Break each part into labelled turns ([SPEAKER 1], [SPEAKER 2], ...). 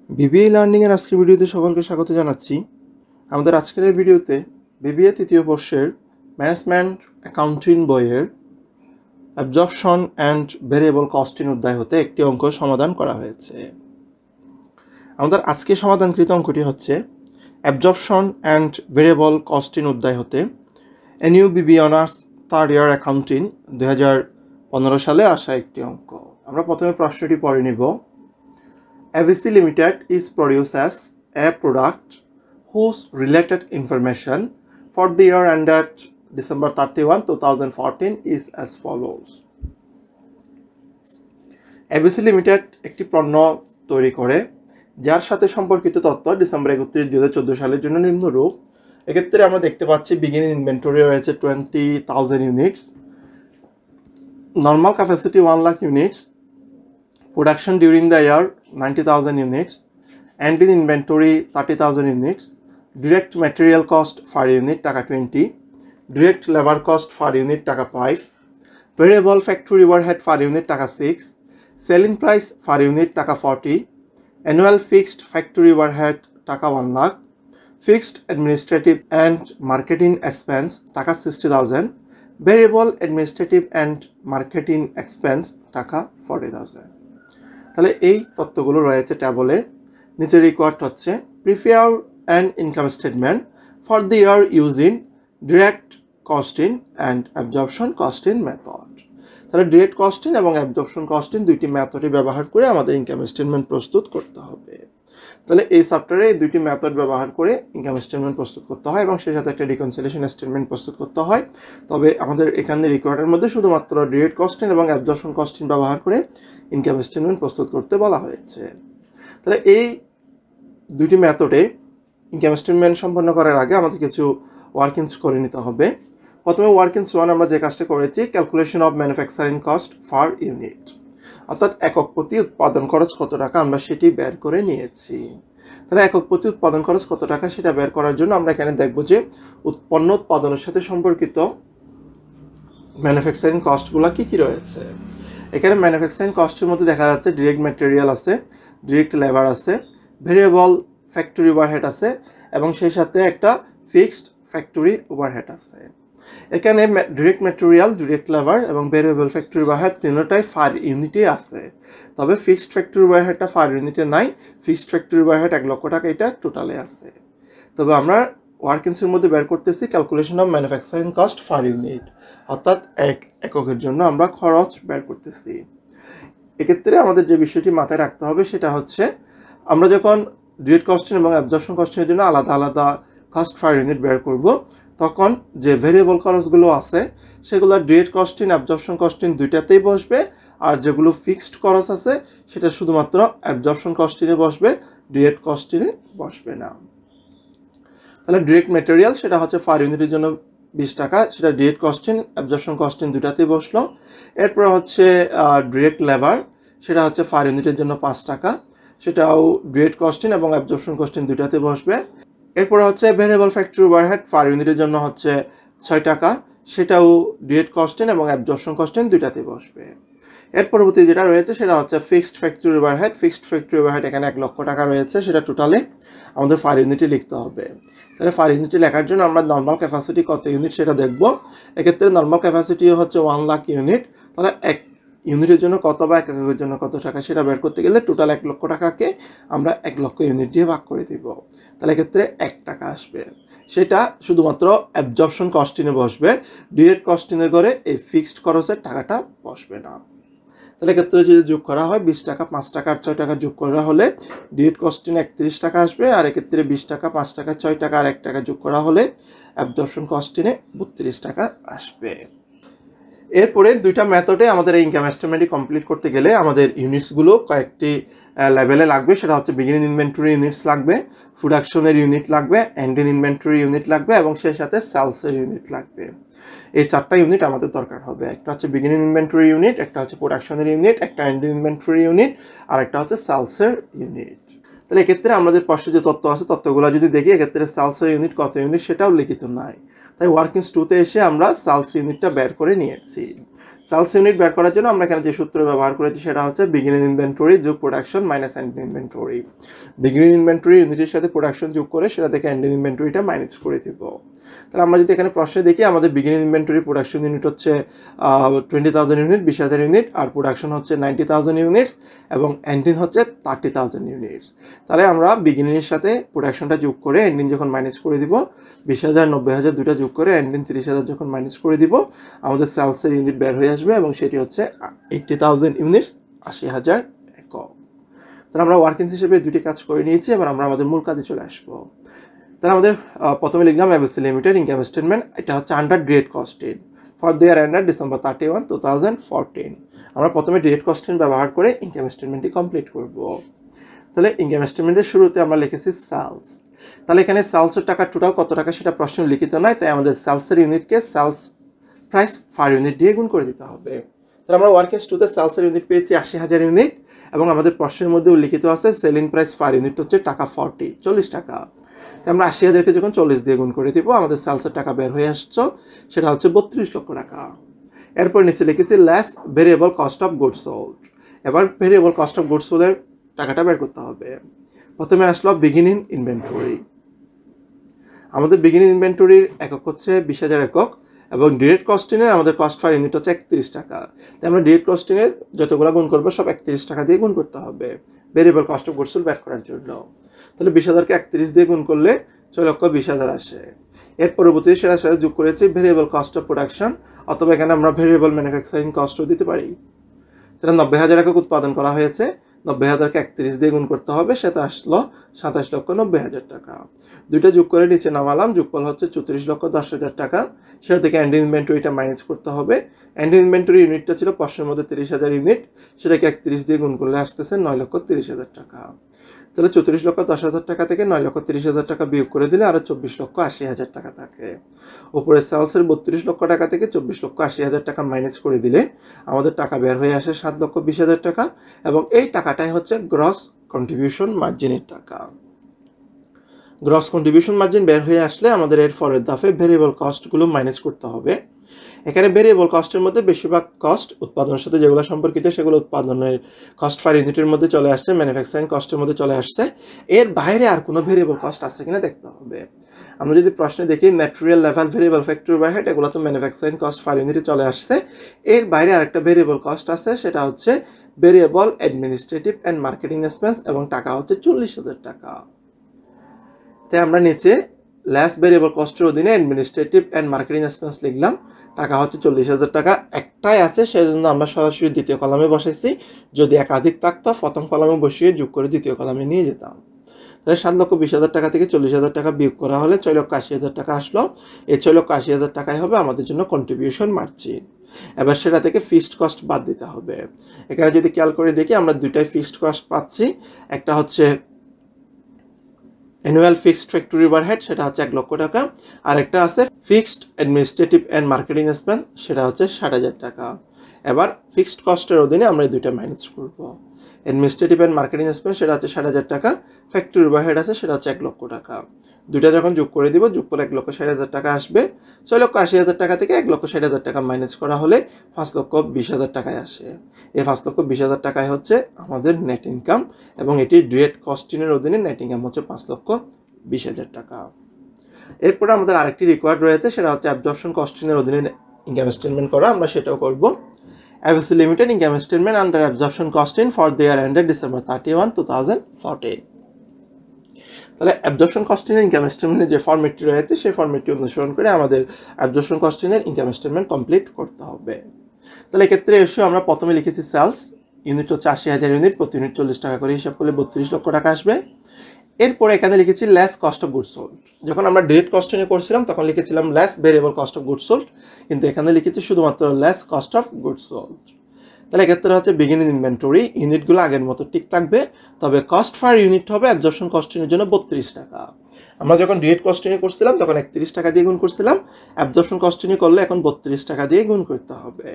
[SPEAKER 1] BBA learning এর আজকের ভিডিওতে সকলকে স্বাগত জানাচ্ছি। আমাদের আজকের এই ভিডিওতে বিবিএ তৃতীয় বর্ষের ম্যানেজমেন্ট অ্যাকাউন্টিং বইয়ের অ্যাবজর্পশন অ্যান্ড ভেরিয়েবল কস্টিং অধ্যায় হতে একটি অঙ্ক সমাধান করা হয়েছে। আমাদের আজকে সমাধানকৃত অঙ্কটি হচ্ছে অ্যাবজর্পশন অ্যান্ড ভেরিয়েবল কস্টিং অধ্যায় হতে NU BBA honours third year accounting 2015 সালে আসা একটি অঙ্ক। আমরা প্রথমে প্রশ্নটি পড়ে নিব। ABC Limited is produced as a product whose related information for the year ended December 31, 2014 is as follows. ABC Limited একটি পণ্য তৈরি করে যার সাথে সম্পর্কিত তথ্য ডিসেম্বর 31, 2014 সালের জন্য নিম্নরূপ। এক্ষেত্রে আমরা দেখতে পাচ্ছি বিগিনিং ইনভেন্টরি রয়েছে 20,000 units, normal capacity 1 lakh units, production during the year 90,000 units, ending inventory 30,000 units, direct material cost per unit taka 20, direct labor cost per unit taka 5, variable factory overhead per unit taka 6, selling price per unit taka 40, annual fixed factory overhead taka 1 lakh, fixed administrative and marketing expense taka 60,000, variable administrative and marketing expense taka 40,000। তাহলে এই তথ্যগুলো রয়েছে ট্যাবলে। নিচে required হচ্ছে prepare an income statement for the year using direct costing and absorption costing method. তাহলে direct costing এবং absorption costing দুইটি মেথডই ব্যবহার করে আমাদের ইনকাম স্টেটমেন্ট প্রস্তুত করতে হবে। তাহলে এই চ্যাপ্টারে এই দুইটি মেথড ব্যবহার করে ইনকাম স্টেটমেন্ট প্রস্তুত করতে হয় এবং সেই সাথে একটা রিকনসিলিয়েশন স্টেটমেন্ট প্রস্তুত করতে হয়। তবে আমাদের এখানে রিকোয়ার্ডের মধ্যে শুধুমাত্র ডিরেক্ট কস্টিং এবং অ্যাবজর্পশন কস্টিং ব্যবহার করে ইনকাম স্টেটমেন্ট প্রস্তুত করতে বলা হয়েছে। তাহলে এই দুইটি মেথডে ইনকাম স্টেটমেন্ট সম্পন্ন করার আগে আমাদের কিছু ওয়ার্কিংস করে নিতে হবে। প্রথমে ওয়ার্কিংস 1 আমরা যে কাজটা করেছি, calculation of manufacturing cost per unit, অর্থাৎ একক প্রতি উৎপাদন খরচ কত টাকা আমরা সেটি বের করে নিয়েছি। তাহলে একক প্রতি উৎপাদন খরচ কত টাকা সেটা বের করার জন্য আমরা এখানে দেখব যে পণ্য উৎপাদনের সাথে সম্পর্কিত ম্যানুফ্যাকচারিং কস্টগুলো কি কি রয়েছে। এখানে ম্যানুফ্যাকচারিং কস্টের মধ্যে দেখা যাচ্ছে ডিরেক্ট ম্যাটেরিয়াল আছে, ডিরেক্ট লেবার আছে, ভেরিয়েবল ফ্যাক্টরি ওভারহেড আছে এবং সেই সাথে একটা ফিক্সড ফ্যাক্টরি ওভারহেড আছে। এখানে ডিরেক্ট ম্যাটেরিয়াল, ডিরেক্ট লেবার এবং ভেরিয়েবল ফ্যাক্টরি ওভারহেড তিনটাই পার ইউনিটে আছে। তবে ফিক্সড ফ্যাক্টরি ওভারহেডটা পার ইউনিটে নাই। ফিক্সড ফ্যাক্টরি ওভারহেড 1 লক্ষ টাকা এটা টোটালে আছে। তবে আমরা ওয়ার্কিংসের মধ্যে বের করতেছি calculation of manufacturing cost per unit, অর্থাৎ এককের জন্য আমরা খরচ বের করতেছি। এক্ষেত্রে আমাদের যে বিষয়টি মাথায় রাখতে হবে সেটা হচ্ছে আমরা যখন ডিরেক্ট কস্টিং এবং অ্যাবজর্পশন কস্টিংয়ের জন্য আলাদা আলাদা কস্ট পার ইউনিট বের করব, তখন যে ভেরিয়েবল খরচগুলো আছে সেগুলো ডিরেক্ট কস্টিং, অ্যাবজর্পশন কস্টিং দুইটাতেই বসবে, আর যেগুলো ফিক্সড খরচ আছে সেটা শুধুমাত্র অ্যাবজর্পশন কস্টিংয়ে বসবে, ডিরেক্ট কস্টিংয়ে বসবে না। তাহলে ডিরেক্ট ম্যাটেরিয়াল সেটা হচ্ছে পার ইউনিটের জন্য 20 টাকা, সেটা ডিরেক্ট কস্টিং, অ্যাবজর্পশন কস্টিং দুটাতেই বসলো। এরপর হচ্ছে ডিরেক্ট লেবার, সেটা হচ্ছে পার ইউনিটের জন্য 5 টাকা, সেটাও ডিরেক্ট কস্টিং এবং অ্যাবজর্পশন কস্টিং দুটাতে বসবে। এরপর হচ্ছে ভেরিয়েবল ফ্যাক্টরি ওভারহেড পার ইউনিটের জন্য হচ্ছে 6 টাকা, সেটাও ডিরেক্ট কস্টিং এবং অ্যাবজর্পশন কস্টিং দুটাতে বসবে। এর পরবর্তী যেটা রয়েছে সেটা হচ্ছে fixed factory overhead. Fixed factory overhead এখানে 1 লক্ষ টাকা রয়েছে, সেটা টোটালে আমাদের পার ইউনিটে লিখতে হবে। তাহলে পার ইউনিটে লেখার জন্য আমরা নর্মাল ক্যাপাসিটি কত ইউনিট সেটা দেখব। এক্ষেত্রে নর্মাল ক্যাপাসিটি হচ্ছে 1 লাখ ইউনিট। তাহলে 1 ইউনিটের জন্য কত বা এককের জন্য কত টাকা সেটা বের করতে গেলে টোটাল 1 লক্ষ টাকাকে আমরা 1 লক্ষ ইউনিট দিয়ে ভাগ করে দিব। তাহলে এক্ষেত্রে 1 টাকা আসবে, সেটা শুধুমাত্র অ্যাবজর্পশন কস্টিংয়ে বসবে। ডিরেক্ট কস্টিংয়ের ঘরে এই ফিক্সড খরচের টাকাটা বসবে না। তাহলে ক্ষেত্রে যদি যোগ করা হয় 20 টাকা, 5 টাকা আর 6 টাকা যোগ করা হলে ডিরেক্ট কস্টিং 31 টাকা আসবে, আর এক্ষেত্রে 20 টাকা, 5 টাকা, 6 টাকা আর 1 টাকা যোগ করা হলে অ্যাবজর্পশন কস্টিংয়ে 32 টাকা আসবে। এরপরে দুইটা মেথডে আমাদের এই ইনকাম স্টেটমেন্টটি কমপ্লিট করতে গেলে আমাদের ইউনিটসগুলো কয়েকটি লেভেলে লাগবে। সেটা হচ্ছে বিগিনিং ইনভেন্টরি ইউনিটস লাগবে, প্রোডাকশনের ইউনিট লাগবে, এন্ডিং ইনভেন্টরি ইউনিট লাগবে এবং সেই সাথে সেলসের ইউনিট লাগবে। এই 4টা ইউনিট আমাদের দরকার হবে। একটা হচ্ছে বিগিনিং ইনভেন্টরি ইউনিট, একটা হচ্ছে প্রোডাকশনের ইউনিট, একটা এন্ডিং ইনভেন্টরি ইউনিট আর একটা হচ্ছে সেলসের ইউনিট। তাহলে এক্ষেত্রে আমাদের পাশে যে তথ্য আছে তথ্যগুলো যদি দেখি, এক্ষেত্রে সেলসের ইউনিট কত ইউনিট সেটাও লিখিত নাই। তাই ওয়ার্কিংস 2তে এসে আমরা সেলস ইউনিটটা বের করে নিয়েছি। সেলস ইউনিট বের করার জন্য আমরা এখানে যে সূত্র ব্যবহার করেছি সেটা হচ্ছে বিগিনিং ইনভেন্টরি যোগ production minus ending inventory. Beginning inventory ইউনিটের সাথে প্রোডাকশন যোগ করে সেটা থেকে এন্ডিং ইনভেন্টরিটা মাইনাস করে দিব। তাহলে আমরা যদি এখানে প্রশ্নে দেখি আমাদের বিগিনিং ইনভেন্টরি প্রোডাকশন ইউনিট হচ্ছে 20,000 ইউনিট 20,000 ইউনিট, আর প্রোডাকশন হচ্ছে 90,000 ইউনিটস এবং এন্ডিং হচ্ছে 30,000 ইউনিটস। তাহলে আমরা বিগিনিংয়ের সাথে প্রোডাকশনটা যোগ করে এন্ডিং যখন মাইনাস করে দিব 20,000 90,000 দুইটা যোগ করে এন্ডিং 30,000 যখন মাইনাস করে দিব আমাদের সেলসের ইউনিট বের হয়ে আসবে এবং সেটি হচ্ছে 80,000 ইউনিটস 80,000 একক। তাহলে আমরা ওয়ার্কিংস হিসেবে দুটি কাজ করে নিয়েছি, এবার আমরা আমাদের মূল কাজে চলে আসবো। তাহলে আমাদের প্রথমে লিখলাম এবিসি লিমিটেড ইনকাম স্টেটমেন্ট, এটা হচ্ছে under direct costing for the year ended December 31, 2014। আমরা প্রথমে ডিরেক্ট কস্টিং ব্যবহার করে ইনকাম স্টেটমেন্টটি কমপ্লিট করব। তাহলে ইনকাম স্টেটমেন্টের শুরুতে আমরা লিখেছি সেলস। তাহলে এখানে সেলসের টাকা টোটাল কত টাকা সেটা প্রশ্নে লিখিত নয়, তাই আমাদের সেলসের ইউনিটকে সেলস প্রাইস পার ইউনিট দিয়ে গুণ করে দিতে হবে। তাহলে আমরা ওয়ার্কিংস টুতে সেলসের ইউনিট পেয়েছি 80,000 ইউনিট এবং আমাদের প্রশ্নের মধ্যে উল্লিখিত আছে সেলিং প্রাইস পার ইউনিট হচ্ছে টাকা 40 টাকা। তাই আমরা 80,000কে যখন 40 দিয়ে গুণ করে দিব আমাদের সেলসের টাকা বের হয়ে আসছে, সেটা হচ্ছে 32 লক্ষ টাকা। এরপর নিচে লিখেছি less variable cost of goods sold. এবার ভেরিয়েবল কস্ট অফ গুডস সোল্ডের টাকাটা বের করতে হবে। প্রথমে আসলো বিগিনিং ইনভেন্টরি। আমাদের বিগিনিং ইনভেন্টরির একক হচ্ছে 20,000 একক এবং ডিরেক্ট কস্টিংয়ের আমাদের কস্ট পার ইউনিট হচ্ছে 31 টাকা। তাই আমরা ডিরেক্ট কস্টিংয়ের যতগুলো গুণ করবো সব 31 টাকা দিয়ে গুণ করতে হবে variable cost of goods sold বের করার জন্য। তাহলে 20,000কে 31 দিয়ে গুণ করলে 6,20,000 আসে। এর পরবর্তীতে সেটার সাথে যোগ করেছি ভেরিয়েবল কস্ট অফ প্রোডাকশন, অথবা এখানে আমরা ভেরিয়েবল ম্যানুফ্যাকচারিং কস্টও দিতে পারি। তাহলে 90,000 একক উৎপাদন করা হয়েছে, 90,000কে 31 দিয়ে গুণ করতে হবে, সেটা আসলো 27,90,000 টাকা। দুইটা যোগ করে নিচে নামালাম, যোগফল হচ্ছে 34,10,000 টাকা। সেটা থেকে এন্ডিং ইনভেন্টরিটা মাইনাস করতে হবে। এন্ডিং ইনভেন্টরি ইউনিটটা ছিল প্রশ্নের মধ্যে 30,000 ইউনিট, সেটাকে 31 দিয়ে গুণ করলে আসতেছে 9,30,000 টাকা। তাহলে 34,10,000 টাকা থেকে 9,30,000 টাকা বিয়োগ করে দিলে আরো 24,80,000 টাকা থাকে। উপরে সেলসের 32 লক্ষ টাকা থেকে 24,80,000 টাকা মাইনাস করে দিলে আমাদের টাকা বের হয়ে আসে 7,20,000 টাকা এবং এই টাকাটাই হচ্ছে গ্রস কন্ট্রিবিউশন মার্জিনের টাকা। গ্রস কন্ট্রিবিউশন মার্জিন বের হয়ে আসলে আমাদের এর পরের ধাপে ভেরিয়েবল কস্টগুলো মাইনাস করতে হবে। এখানে ভেরিয়েবল কস্টের মধ্যে বেশিরভাগ কস্ট উৎপাদনের সাথে যেগুলো সম্পর্কিত সেগুলো উৎপাদনের কস্ট পার ইউনিটের মধ্যে চলে আসছে, ম্যানুফ্যাকচারিং কস্টের মধ্যে চলে আসছে। এর বাইরে আর কোনো ভেরিয়েবল কস্ট আছে কিনা দেখতে হবে। আমরা যদি প্রশ্নে দেখি material level variable factory overhead, এগুলো তো ম্যানুফ্যাকচারিং কস্ট পার ইউনিটে চলে আসছে। এর বাইরে আরেকটা ভেরিয়েবল কস্ট আছে, সেটা হচ্ছে variable administrative and marketing expense এবং টাকা হচ্ছে 40,000 টাকা। তাই আমরা নিচে লেস ভেরিয়েবল কস্টের অধীনে অ্যাডমিনিস্ট্রেটিভ অ্যান্ড মার্কেটিং এক্সপেন্স লিখলাম, টাকা হচ্ছে 40,000 টাকা। একটাই আছে সেজন্য আমরা সরাসরি দ্বিতীয় কলামে বসাইছি, যদি একাধিক থাকতো প্রথম কলামে বসিয়ে যোগ করে দ্বিতীয় কলামে নিয়ে যেতাম। তাহলে 7,20,000 টাকা থেকে 40,000 টাকা বিয়োগ করা হলে 6,80,000 টাকা আসলো। এই 6,80,000 টাকাই হবে আমাদের জন্য কন্ট্রিবিউশন মার্জিন। এবার সেটা থেকে ফিক্সড কস্ট বাদ দিতে হবে। এখানে যদি খেয়াল করে দেখি আমরা দুইটাই ফিক্সড কস্ট পাচ্ছি, একটা হচ্ছে অ্যানুয়াল ফিক্সড ফ্যাক্টরি ওভারহেড, সেটা হচ্ছে 1 লক্ষ টাকা, আর একটা আছে fixed administrative and marketing expense, সেটা হচ্ছে 60,000 টাকা। এবার ফিক্সড কস্টের অধীনে আমরা এই দুইটা মাইনাস করব। অ্যাডমিনিস্ট্রেটিভ অ্যান্ড মার্কেটিং এক্সপেন্স সেটা হচ্ছে 60,000 টাকা, ফ্যাক্টরি ওভারহেড আছে সেটা হচ্ছে 1 লক্ষ টাকা। দুইটা যখন যোগ করে দিব যোগফল 1,60,000 টাকা আসবে। 6,80,000 টাকা থেকে 1,60,000 টাকা মাইনাস করা হলে 5,20,000 টাকায় আসে। এই 5,20,000 টাকায় হচ্ছে আমাদের নেট ইনকাম এবং এটি ডিরেক্ট কস্টিংয়ের অধীনে নেট ইনকাম হচ্ছে 5,20,000 টাকা। এরপরে আমাদের আরেকটি রিকোয়ার্ড রয়েছে, সেটা হচ্ছে অ্যাবজর্পশন কস্টিংয়ের অধীনে ইনকাম স্টেটমেন্ট করা, আমরা সেটাও করব। ABC Limited income statement under absorption costing for the year ended December 31, 2014. তাহলে অ্যাবজর্পশন কস্টিং এর ইনকাম স্টেটমেন্টের যে ফরম্যাটটি রয়েছে সেই ফরম্যাটটি অনুসরণ করে আমাদের অ্যাবজর্পশন কস্টিং এর ইনকাম স্টেটমেন্ট কমপ্লিট করতে হবে। তাহলে এক্ষেত্রে এসে আমরা প্রথমে লিখেছি সেলস ইউনিট হচ্ছে 80,000 ইউনিট, প্রতি ইউনিট 40 টাকা করে হিসাব করলে 32 লক্ষ টাকা আসবে। এরপরে এখানে লিখেছি less cost of goods sold. যখন আমরা ডিরেক্ট কস্টিং এ করছিলাম তখন লিখেছিলাম less variable cost of goods sold, কিন্তু এখানে লিখেছি শুধুমাত্র less cost of goods sold. তাহলে এক্ষেত্রে হচ্ছে বিগিনিং ইনভেন্টরি ইউনিটগুলো আগের মতো ঠিক থাকবে, তবে কস্ট পার ইউনিট হবে অ্যাবজর্পশন কস্টিংয়ের জন্য 32 টাকা। আমরা যখন ডিরেক্ট কস্টিং এ করছিলাম তখন 31 টাকা দিয়ে গুণ করছিলাম, অ্যাবজর্পশন কস্টিং এ করলে এখন 32 টাকা দিয়ে গুণ করতে হবে।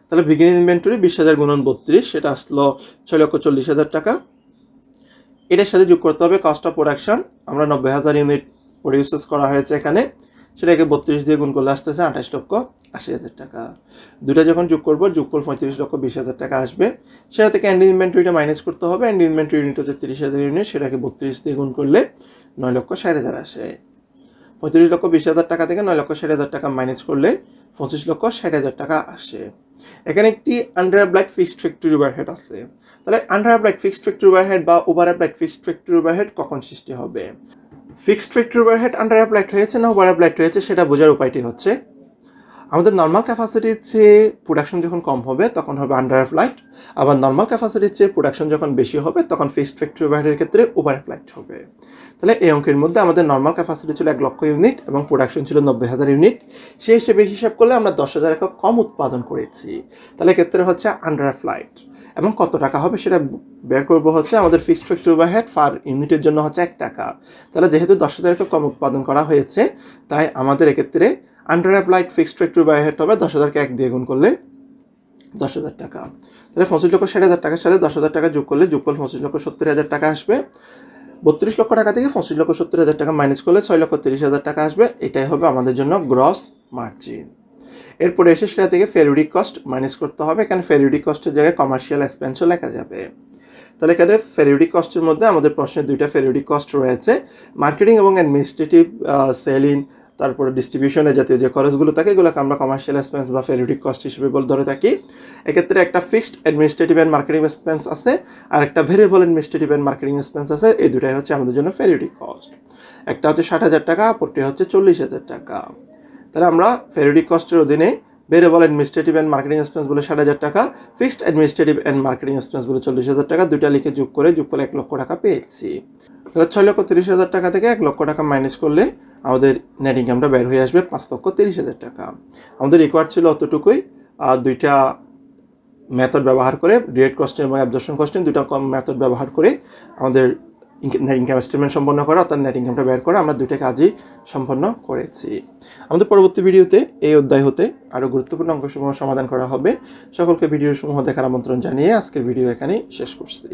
[SPEAKER 1] তাহলে বিগিনিং ইনভেন্টরি 20,000 গুণন 32, সেটা আসলো 6,40,000 টাকা। এটার সাথে যোগ করতে হবে কস্ট অফ প্রোডাকশন, আমরা 90,000 ইউনিট প্রডিউসেস করা হয়েছে এখানে, সেটাকে 32 দিয়ে গুণ করলে আসতেছে 28,80,000 টাকা। দুইটা যখন যোগ করবো, যোগফল 35,20,000 টাকা আসবে। সেটা থেকে এন্ডিং ইনভেন্টরিটা মাইনাস করতে হবে। এন্ডিং ইনভেন্টরি ইউনিট হচ্ছে 30,000 ইউনিট, সেটাকে 32 দিয়ে গুণ করলে 9,60,000 আসে। 35,20,000 টাকা থেকে 9,60,000 টাকা মাইনাস করলে 25,60,000 টাকা আসে। এখানে একটি under applied fixed factory overhead আছে। তাহলে under applied fixed factory overhead বা over applied fixed factory overhead কখন সৃষ্টি হবে? Fixed factory overhead under applied হয়েছে না ওভার অ্যাপ্লাইড হয়েছে সেটা বোঝার উপায়টি হচ্ছে, আমাদের নর্মাল ক্যাপাসিটির চেয়ে প্রোডাকশন যখন কম হবে তখন হবে আন্ডার অ্যাপ্লাইড, আবার নর্মাল ক্যাপাসিটির চেয়ে প্রোডাকশন যখন বেশি হবে তখন ফিক্সড ফ্যাক্টরি ওভারহেডের ক্ষেত্রে ওভার অ্যাপ্লাইড হবে। তাহলে এই অঙ্কের মধ্যে আমাদের নর্মাল ক্যাপাসিটি ছিল 1 লক্ষ ইউনিট এবং প্রোডাকশন ছিল 90,000 ইউনিট। সেই হিসেবে হিসাব করলে আমরা 10,000 একক কম উৎপাদন করেছি। তাহলে ক্ষেত্রে হচ্ছে আন্ডার অ্যাপ্লাইড। এবং কত টাকা হবে সেটা বের করবো হচ্ছে আমাদের ফিক্সড ফ্যাক্টরি ওভারহেড পার ইউনিটের জন্য হচ্ছে 1 টাকা। তাহলে যেহেতু 10,000 একক কম উৎপাদন করা হয়েছে তাই আমাদের এক্ষেত্রে under applied fixed factory overhead হবে 10,000কে 1 দিয়ে গুণ করলে 10,000 টাকা। তাহলে 25,60,000 টাকার সাথে 10,000 টাকা যোগ করলে যোগফল 25,70,000 টাকা আসবে। 32 লক্ষ টাকা থেকে 25,70,000 টাকা মাইনাস করলে 6,30,000 টাকা আসবে। এটাই হবে আমাদের জন্য গ্রস মার্জিন। এরপরে এসে সেটা থেকে ফেরিউডিক কস্ট মাইনাস করতে হবে। এখানে ফেরিউডিক কস্টের জায়গায় কমার্শিয়াল এক্সপেন্সও লেখা যাবে। তাহলে এখানে ফেরিউডিক কস্টের মধ্যে আমাদের প্রশ্নে 2টা ফেরিউডিক কস্ট রয়েছে, মার্কেটিং এবং অ্যাডমিনিস্ট্রেটিভ, সেলিং, তারপরে ডিস্ট্রিবিউশনের জাতীয় যে খরচগুলো থাকে এগুলোকে আমরা কমার্শিয়াল এক্সপেন্স বা ফেরিউডিক কস্ট হিসেবে ধরে থাকি। এক্ষেত্রে একটা fixed administrative and marketing expense আছে আর একটা variable administrative and marketing expense আছে। এই দুটাই হচ্ছে আমাদের জন্য ফেরিউডিক কস্ট। একটা হচ্ছে 60,000 টাকা, অপরটি হচ্ছে 40,000 টাকা। তাহলে আমরা ফেরিউডিক কস্টের অধীনে variable administrative and marketing expense বলে 60,000 টাকা, fixed administrative and marketing expense বলে 40,000 টাকা, দুইটা লিখে যোগ করে যোগফল 1 লক্ষ টাকা পেয়েছি। তাহলে 6,30,000 টাকা থেকে 1 লক্ষ টাকা মাইনাস করলে আমাদের নেট ইনকামটা বের হয়ে আসবে 5,30,000 টাকা। আমাদের রিকোয়ার্ড ছিল অতটুকুই। আর দুইটা মেথড ব্যবহার করে, ডিরেক্ট কস্টিং এবং অ্যাবজর্পশন কস্টিং, দুটো মেথড ব্যবহার করে আমাদের নেট ইনকাম এস্টিমেট সম্পন্ন করা অর্থাৎ নেট ইনকামটা বের করে আমরা দুইটা কাজই সম্পন্ন করেছি। আমাদের পরবর্তী ভিডিওতে এই অধ্যায় হতে আরও গুরুত্বপূর্ণ অঙ্কসমূহ সমাধান করা হবে। সকলকে ভিডিওসমূহ দেখার আমন্ত্রণ জানিয়ে আজকের ভিডিও এখানেই শেষ করছি।